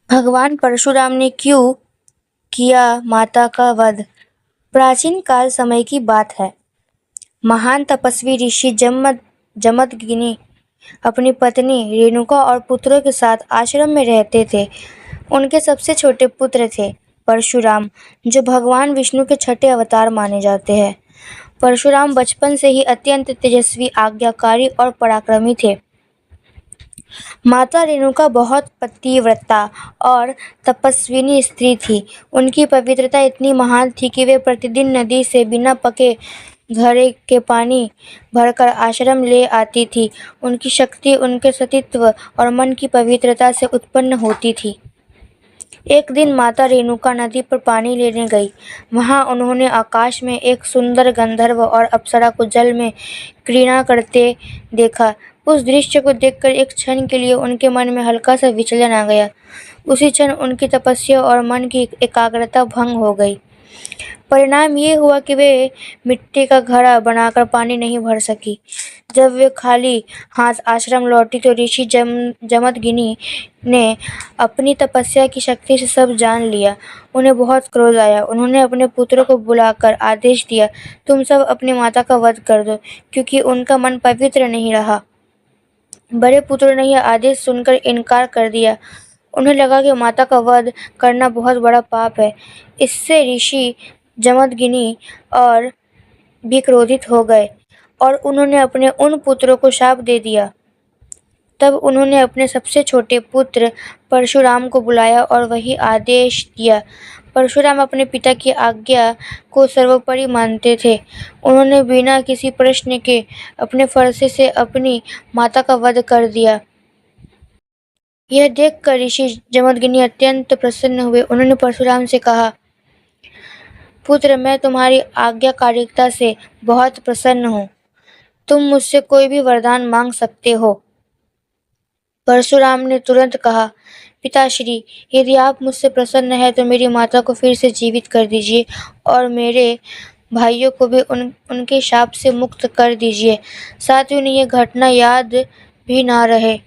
भगवान परशुराम ने क्यों किया माता का वध? प्राचीन काल समय की बात है। महान तपस्वी ऋषि जमदग्नि अपनी पत्नी रेणुका और पुत्रों के साथ आश्रम में रहते थे। उनके सबसे छोटे पुत्र थे परशुराम, जो भगवान विष्णु के छठे अवतार माने जाते हैं। परशुराम बचपन से ही अत्यंत तेजस्वी, आज्ञाकारी और पराक्रमी थे। माता रेणुका बहुत पतिव्रता और तपस्विनी स्त्री थी। उनकी पवित्रता इतनी महान थी कि वे प्रतिदिन नदी से बिना पके घड़े के पानी भरकर आश्रम ले आती थी। उनकी शक्ति उनके सतीत्व और मन की पवित्रता से उत्पन्न होती थी। एक दिन माता रेणुका नदी पर पानी लेने गई। वहां उन्होंने आकाश में एक सुंदर गंधर्व और अप्सरा को जल में क्रीड़ा करते देखा। उस दृश्य को देखकर एक क्षण के लिए उनके मन में हल्का सा विचलन आ गया। उसी क्षण उनकी तपस्या और मन की एकाग्रता भंग हो गई। परिणाम ये हुआ कि वे मिट्टी का घड़ा बनाकर पानी नहीं भर सकी। जब वे खाली हाथ आश्रम लौटी तो ऋषि जमदग्नि ने अपनी तपस्या की शक्ति से सब जान लिया। उन्हें बहुत क्रोध आया। उन्होंने अपने पुत्रों को बुलाकर आदेश दिया, तुम सब अपनी माता का वध कर दो, क्योंकि उनका मन पवित्र नहीं रहा। बड़े पुत्रों ने यह आदेश सुनकर इनकार कर दिया। उन्हें लगा कि माता का वध करना बहुत बड़ा पाप है। इससे ऋषि जमदग्नि और भी क्रोधित हो गए और उन्होंने अपने उन पुत्रों को शाप दे दिया। तब उन्होंने अपने सबसे छोटे पुत्र परशुराम को बुलाया और वही आदेश दिया। परशुराम अपने पिता की आज्ञा को सर्वोपरि मानते थे। उन्होंने बिना किसी प्रश्न के अपने फरसे से अपनी माता का वध कर दिया। यह देखकर ऋषि जमदग्नि अत्यंत प्रसन्न हुए। उन्होंने परशुराम से कहा, पुत्र, मैं तुम्हारी आज्ञाकारिता से बहुत प्रसन्न हूँ। तुम मुझसे कोई भी वरदान मांग सकते हो। परशुराम ने तुरंत कहा, पिताश्री, यदि आप मुझसे प्रसन्न हैं तो मेरी माता को फिर से जीवित कर दीजिए और मेरे भाइयों को भी उनके शाप से मुक्त कर दीजिए। साथ ही उन्हें यह घटना याद भी ना रहे।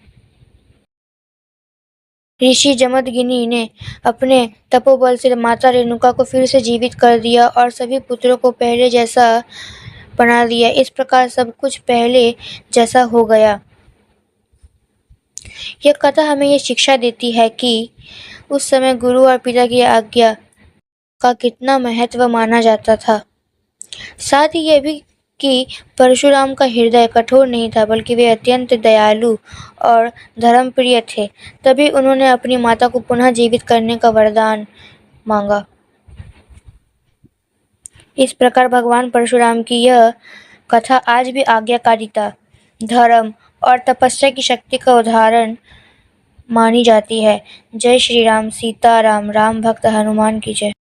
ऋषि जमदग्नि ने अपने तपोबल से माता रेणुका को फिर से जीवित कर दिया और सभी पुत्रों को पहले जैसा बना दिया। इस प्रकार सब कुछ पहले जैसा हो गया। यह कथा हमें यह शिक्षा देती है कि उस समय गुरु और पिता की आज्ञा का कितना महत्व माना जाता था। साथ ही यह भी कि परशुराम का हृदय कठोर नहीं था, बल्कि वे अत्यंत दयालु और धर्मप्रिय थे। तभी उन्होंने अपनी माता को पुनः जीवित करने का वरदान मांगा। इस प्रकार भगवान परशुराम की यह कथा आज भी आज्ञाकारिता, धर्म और तपस्या की शक्ति का उदाहरण मानी जाती है। जय श्री राम, सीताराम, राम भक्त हनुमान की जय।